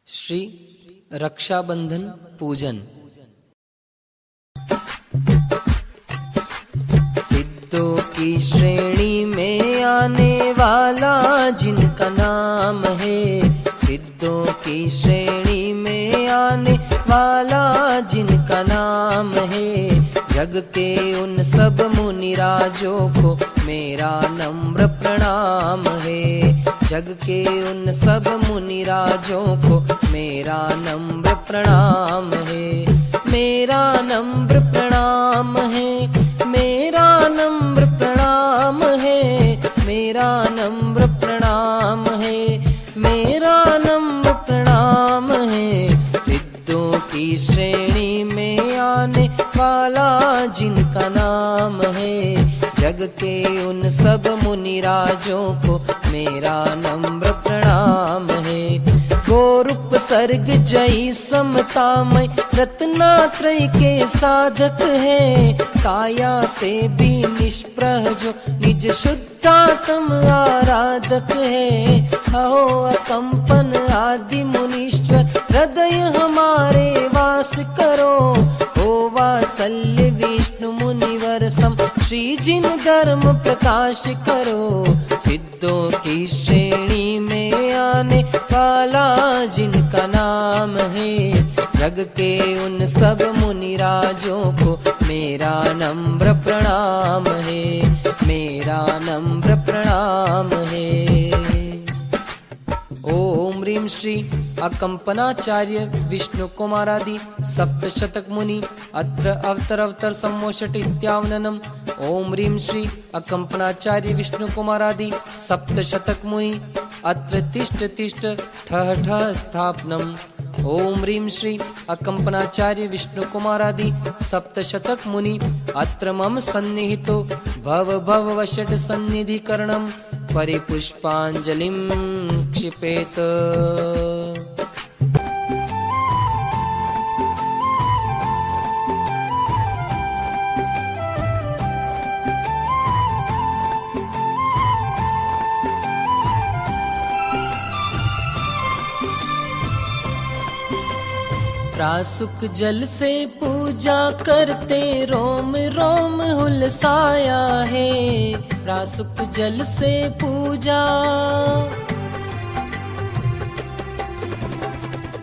श्री रक्षाबंधन पूजन। सिद्धों की श्रेणी में आने वाला जिनका नाम है, सिद्धों की श्रेणी में आने वाला जिनका नाम है, जग के उन सब मुनिराजों को मेरा नम्र प्रणाम है। जग के उन सब मुनिराजों को मेरा नम्र प्रणाम है। मेरा नम्र प्रणाम है, मेरा नम्र प्रणाम है, मेरा नम्र प्रणाम है, मेरा नम्र प्रणाम है। सिद्धों की श्रेणी में आने वाला जिनका नाम है, जग के उन सब मुनिराजों को मेरा नम्र प्रणाम है। गोरूप सर्ग जय समतामय रत्नात्रय के साधक है, काया से भी निष्प्रह जो निज शुद्धात्म आराधक है। अहो अकंपन आदि मुनीश्वर हृदय हमारे वास करो, हो वात्सल्य विष्णु मुनिवर सम श्री जिन धर्म प्रकाश करो। सिद्धों की श्रेणी में आने वाला जिनका नाम है, जग के उन सब मुनिराजों को मेरा नम्र प्रणाम है, मेरा नम्र प्रणाम है। ओम ह्रीं श्री अकंपनाचार्य विष्णु कुमारादि सप्तशतक मुनि अत्र अवतर सम्मोषट इत्यावननम्। ओम ह्रीं श्री अकंपनाचार्य विष्णु कुमारादि सप्तशतक मुनि अत्र तिष्ठ तिष्ठ ठः ठः स्थापनम्। ओम ह्रीं श्री अकंपनाचार्य विष्णु कुमारादि सप्तशतक मुनि अत्र मम सन्निहितो भव भव वषट् सन्निधिकरणम् परिपुष्पांजलिं क्षिपेत। प्रासुक जल से पूजा करते रोम रोम हुलसाया है। प्रासुक जल से पूजा,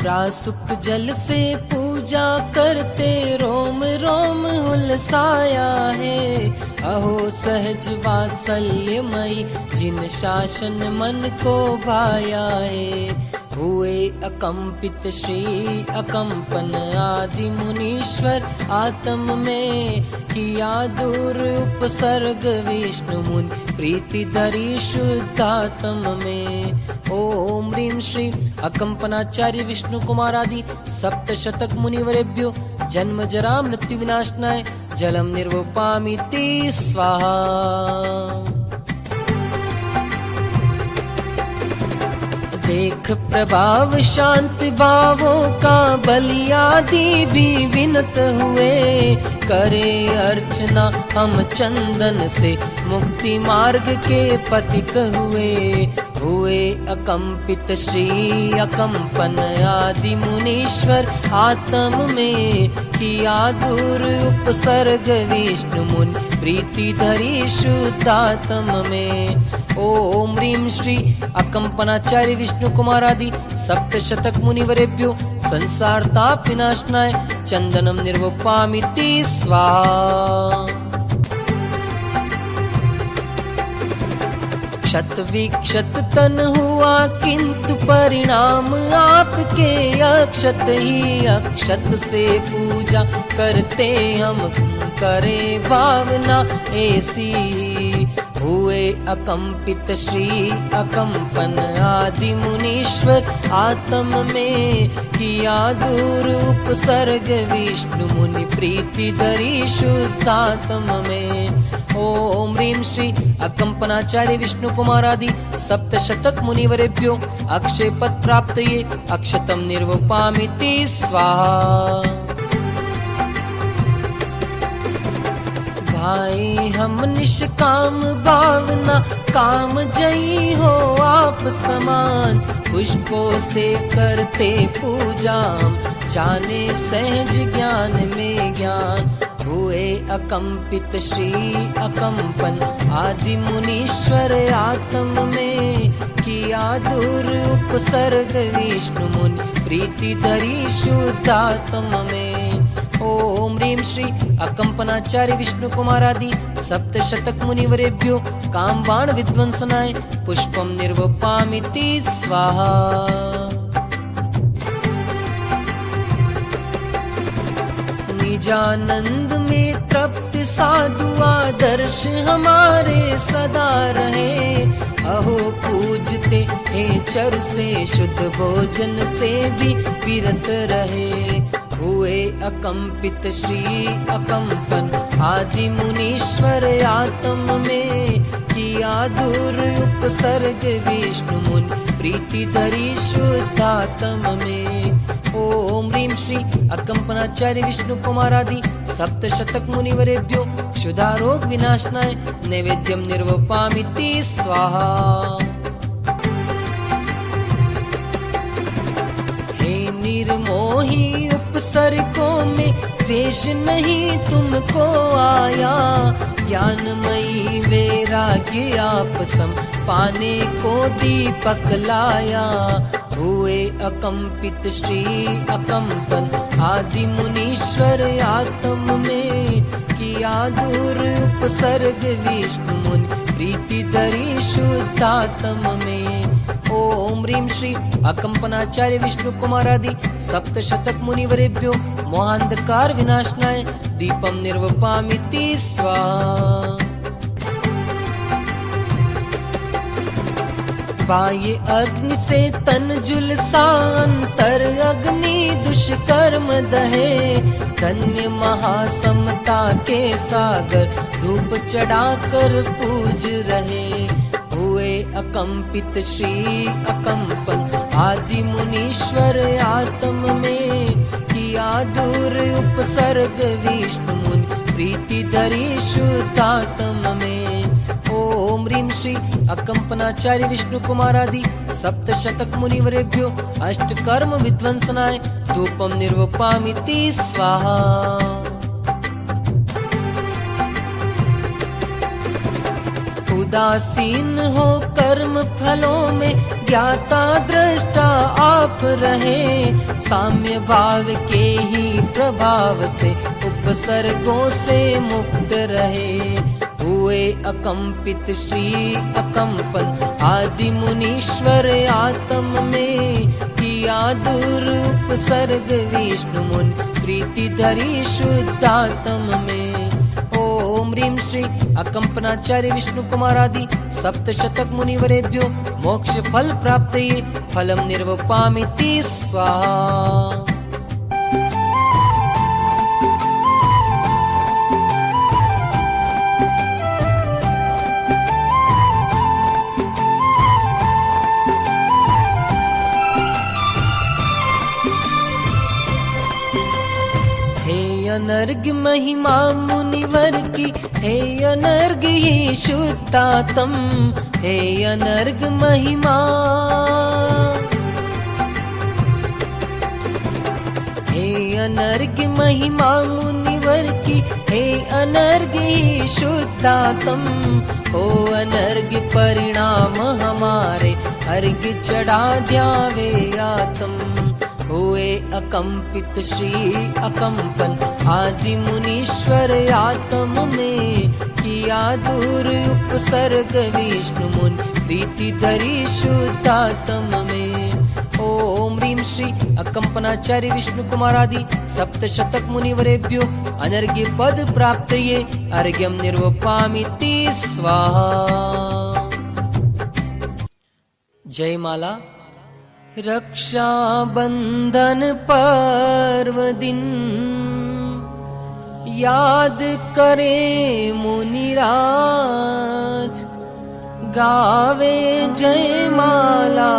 प्रासुक जल से पूजा करते रोम रोम हुलसाया है। अहो सहज वात्सल्यमयी जिन शासन मन को भाया है, हुए अकंपित श्री अकंपन आदि मुनीश्वर आत्म में किया दूर उपसर्ग विष्णु मुनि प्रीति धरी शुद्धात्म में। ओम ह्रीं श्री अकंपनाचार्य विष्णु कुमारादि सप्तशतक मुनिवरेभ्यो जन्म जरा मृत्यु विनाशनाय जलम निर्वपामीति स्वाहा। देख प्रभाव शांति भावों का बलियादि भी विनत हुए, करे अर्चना हम चंदन से मुक्ति मार्ग के पथिक हुए। हुए अकंपित श्री अकंपन आदि मुनीश्वर आत्म में किया दूर उपसर्ग विष्णु मुनि प्रीति धरी शुद्धात्म में। ओम ह्रीं श्री अकंपनाचार्य विष्णु कुमारादि सप्तशतक मुनिवरेभ्यो संसार ताप विनाशनाय चंदनम निर्वपामीति स्वाहा। क्षत विक्षत तन हुआ किंतु परिणाम आपके अक्षत ही। अक्षत से पूजा करते हम करे भावना ऐसी, हुए अकंपित श्री अकंपन आदि मुनीश्वर आत्म में किया दूर उपसर्ग विष्णु मुनि प्रीति धरी शुद्धात्म में। ओम ह्रीं श्री अकंपनाचार्य विष्णु कुमारादि सप्तशतक मुनिवरेभ्यो अक्षय पद प्राप्तये अक्षतम निर्वपामीति स्वाहा। आए हम निष्काम भावना, काम जयी हो आप समान। पुष्पों से करते पूजा, जाने सहज ज्ञान में ज्ञान। हुए अकंपित श्री अकंपन, आदि मुनीश्वर आत्म में। किया दूर उपसर्ग विष्णु मुनि, प्रीति धरी शुद्धात्म में। ओम ह्रीं श्री अकंपनाचार्य विष्णु कुमारादि सप्तशतक मुनिवरेभ्यो काम बाण विध्वंसनाय पुष्पम निर्वपामिति स्वाहा। निजानंद में तृप्त साधु आदर्श हमारे सदा रहे। अहो पूजते हे चरु से, शुद्ध भोजन से भी विरत रहे। हुए अकंपित श्री अकंपन, आदि मुनीश्वर आत्म में। किया दूर उपसर्ग विष्णु मुनि, प्रीति धरी शुद्धात्म में। ओम ह्रीं श्री अकंपनाचार्य विष्णु कुमारादि सप्तशतक मुनिवरेभ्यो क्षुधारोग विनाशनाय नैवेद्यम निर्वपामिति स्वाहा। हे निर्मोही उपसर्गों में द्वेष नहीं तुमको आया। ज्ञानमयी वैराग्य आप सम, पाने को दीपक लाया। हुए अकंपित श्री अकंपन, आदि मुनीश्वर आत्म में। किया दूर उपसर्ग विष्णु मुनि, प्रीति धरी शुद्धात्म में। ओम ह्रीं श्री अकंपनाचार्य विष्णु कुमारादि सप्तशतक मुनिवरेभ्यो मोहांधकार विनाशनाय दीपम निर्वपामिति स्वाहा। बाह्य अग्नि से तन झुलसा, अंतर अग्नि दुष्कर्म दहे। धन्य महासमता के सागर, धूप चढ़ाकर पूज रहे। हुए अकंपित श्री अकंपन, आदि मुनीश्वर आत्म में। किया दूर उपसर्ग विष्णु मुनि, प्रीति धरी शुद्धात्म में। ओम ह्रीं श्री अकंपनाचार्य विष्णु कुमारादि सप्तशतक मुनिवरेभ्यो अष्टकर्म विध्वंसनाय धूपम निर्वपामिति स्वाहा। उदासीन हो कर्म फलों में, ज्ञाता दृष्टा आप रहे। साम्य भाव के ही प्रभाव से, उपसर्गों से मुक्त रहे। हुए अकंपित श्री अकंपन, आदि मुनीश्वर आत्म में। किया दूर उपसर्ग विष्णु मुनि, प्रीति धरी शुद्धात्म में। ओम ह्रीं श्री अकंपनाचार्य विष्णु कुमारादि सप्तशतक मुनिवरेभ्यो मोक्ष फल प्राप्तये फलम निर्वपामिति स्वाहा। अनर्घ महिमा मुनिवर की, हे अनर्घ ही शुद्धात्म। हे अनर्घ महिमा, हे अनर्घ महिमा मुनिवर की। हे अनर्घ ही शुद्धात्म, हो अनर्घ परिणाम हमारे। अर्घ चढ़ा द्यावे आत्म। हुए अकंपित श्री अकंपन, आदि मुनीश्वर आत्म में। किया दूर उपसर्ग विष्णु मुनि, प्रीति धरी शुद्धात्म में। ओम ह्रीं श्री अकंपनाचार्य विष्णु कुमारादि सप्तशतक मुनिवरेभ्यो अनर्घ्य पद प्राप्तये अर्घ्यम निर्वपामिति स्वाहा। जय माला। रक्षा बंधन पर्व दिन, याद करे मुनिराज। गावे जय माला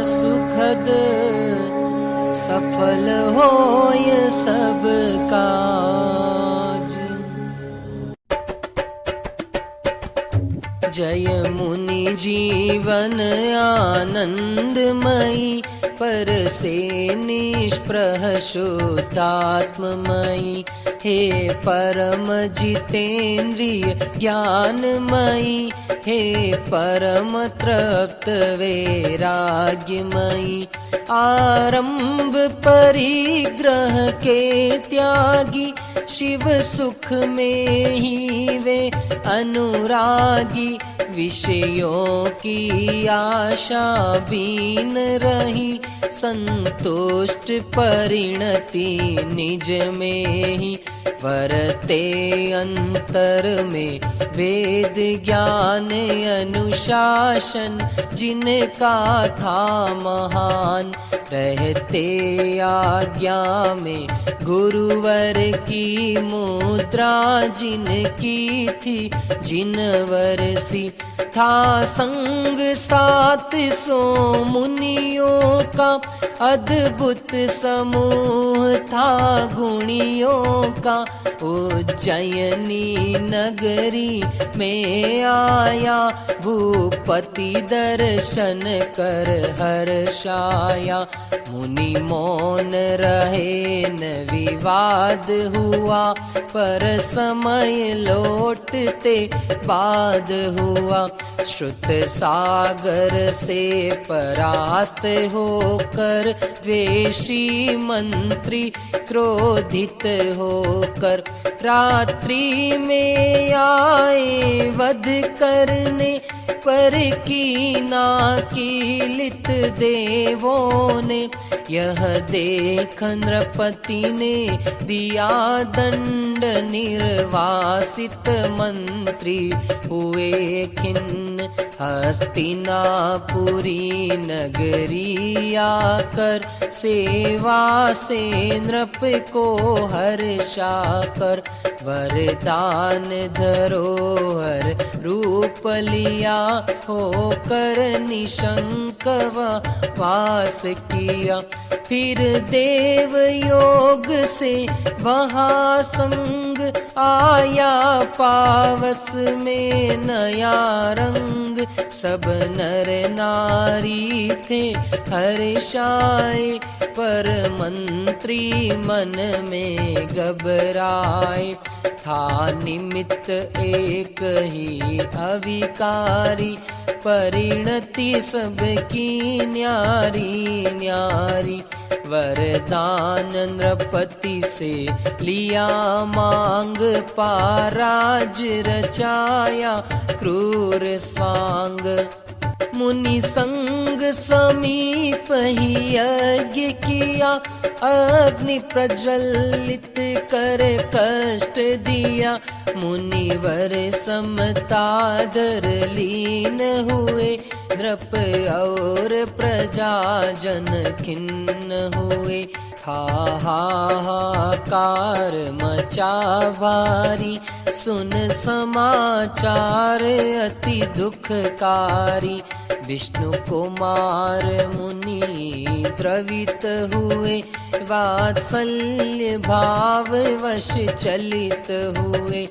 सुखद, सफल होय सब काज। जय मुनि जीवन आनंदमयी, पर से निष्प्रह शुद्धात्ममयी। हे परम जितेन्द्रिय ज्ञानमयी, हे परम तृप्त वैराग्यमयी। आरंभ परिग्रह के त्यागी, शिव सुख में ही वे अनुरागी। विषयों की आशा बीन रही, संतुष्ट परिणति निज में ही। वरते अंतर में वेद ज्ञान अनुशासन, जिनका था महान। रहते आज्ञा में गुरुवर की मुद्रा, जिनकी थी जिनवर सी। था संग 700 मुनियों का, अद्भुत समूह था गुणियों का। उज्जयिनी नगरी में आया, भूपति दर्शन कर हर्षाया। मुनि मौन रहे न विवाद हुआ, पर समय लौटते बाद हुआ। श्रुत सागर से परास्त होकर, द्वेषी मंत्री क्रोधित होकर। रात्रि में आए वध करने, पर कीना कीलित देवों ने। यह देख नृपति ने दिया दंड, निर्वासित मंत्री हुए खिन्न। हस्तिनापुरी नगरी आकर, सेवा से नृप को हर्षाकर। वरदान धरोहर रूप लिया, होकर निशंक वास किया। फिर देव योग से वहाँ संग आया, पावस में नया रंग। सब नर नारी थे हर्षाए, पर मंत्री मन में घबराए। था निमित्त एक ही अविकारी, परिणति सबकी न्यारी न्यारी। वरदान नृपति से लिया मांग, पाराज रचाया क्रूर स्वांग। मुनि संग समीप ही यज्ञ किया, अग्नि प्रज्वलित कर कष्ट दिया। मुनिवर समतादर लीन हुए, नृप और प्रजा जन खिन्न हुए। हाहाकार मचा भारी, सुन समाचार अति दुखकारी। विष्णु कुमार मुनि द्रवित हुए, वात्सल्य भाव वश चलित हुए।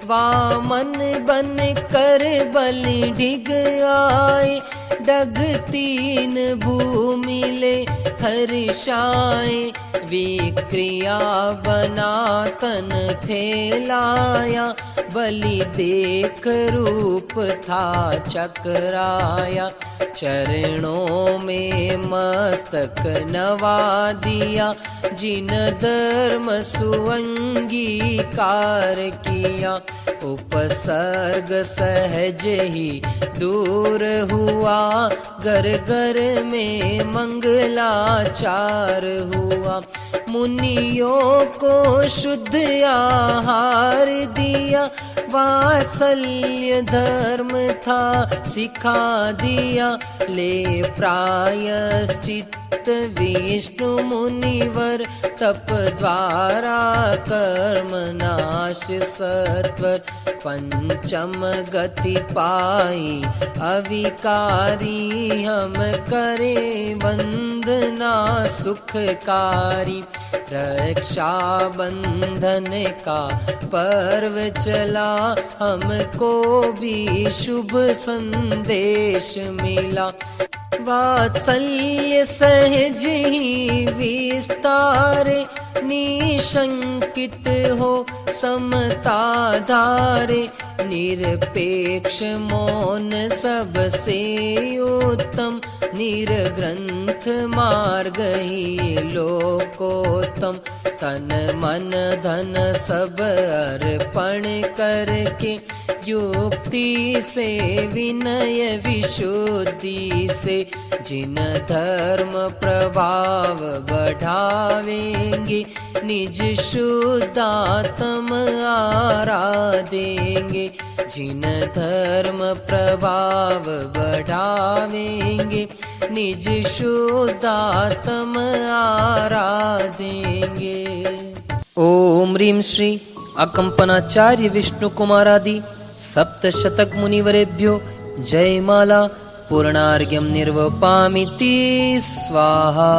वामन बन कर बलि ढिग आए, डग 3 भूमि ले हर्षाए। विक्रिया बना तन फैलाया, बलि देख रूप था चकराया। चरणों में मस्तक नवा दिया, जिन धर्म सुअंगीकार किया। उपसर्ग सहज ही दूर हुआ, घर घर में मंगलाचार हुआ। मुनियों को शुद्ध आहार दिया, वात्सल्य धर्म था सिखा दिया। ले प्रायश्चित चित्त विष्णु मुनिवर तप द्वारा कर्म नाश सत्वर पंचम गति पाई अविकारी हम करे वंदना सुखकारी रक्षा बंधन का पर्व चला हमको भी शुभ संदेश मिला वात्सल्य सहज ही विस्तारे निशंकित हो समता धारे निरपेक्ष मौन सबसे उत्तम निर्ग्रंथ मार्ग ही लोकोत्तम तन मन धन सब अर्पण करके युक्ति से विनय विशुद्धि से जिन धर्म प्रभाव बढ़ावेंगे निज शुद्धात्म आराधेंगे जिन धर्म प्रभाव बढ़ावेंगे निज शुद्धात्म आराधेंगे। ओम ह्रीं श्री अकंपनाचार्य विष्णु कुमारादि सप्तशतक मुनिवरेभ्यो जयमाला पूर्णार्घ्यं निर्वपामिति स्वाहा।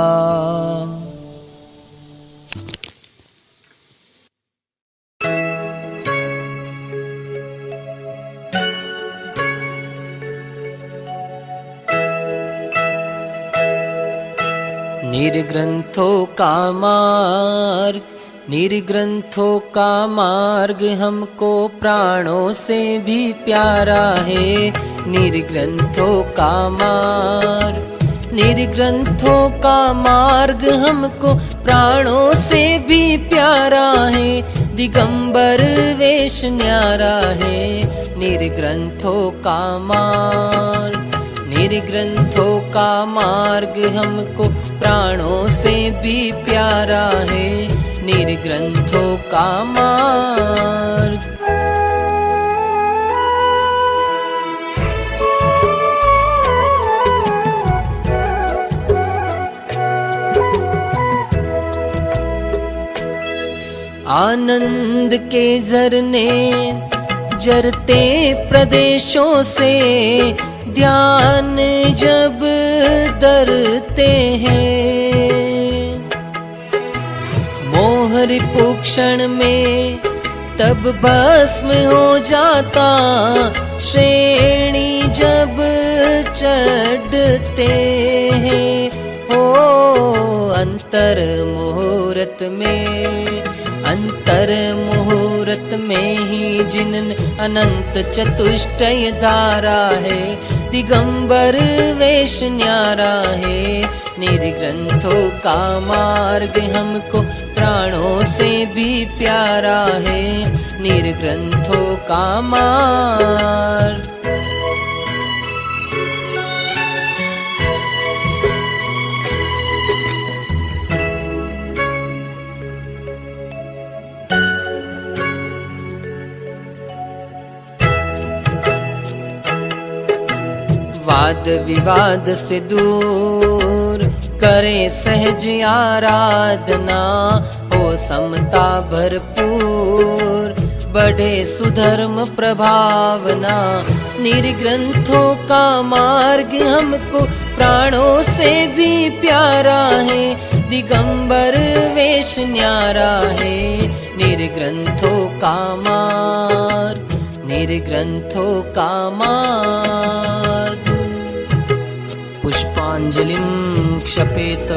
निर्ग्रंथों का मार्ग हमको प्राणों से भी प्यारा है। निर्ग्रंथों का मार्ग हमको प्राणों से भी प्यारा है। दिगंबर वेश न्यारा है निर्ग्रंथों का मार्ग हमको प्राणों से भी प्यारा है। निर्ग्रंथों का मार्ग आनंद के झरने जरते प्रदेशों से ध्यान जब धरते हैं मोहर पुक्षण में तब भस्म हो जाता श्रेणी जब चढ़ते हैं। हो अंतर मुहूर्त में ही जिनन अनंत चतुष्टय धारा है। दिगंबर वेश न्यारा है निर्ग्रंथों का मार्ग हमको प्राणों से भी प्यारा है। निर्ग्रंथों का मार्ग वाद विवाद से दूर करे सहज आराधना हो समता भरपूर बढ़े सुधर्म प्रभावना। निर्ग्रंथों का मार्ग हमको प्राणों से भी प्यारा है। दिगंबर वेश न्यारा है निर्ग्रंथों का मार्ग पुष्पांजलिं क्षपेत।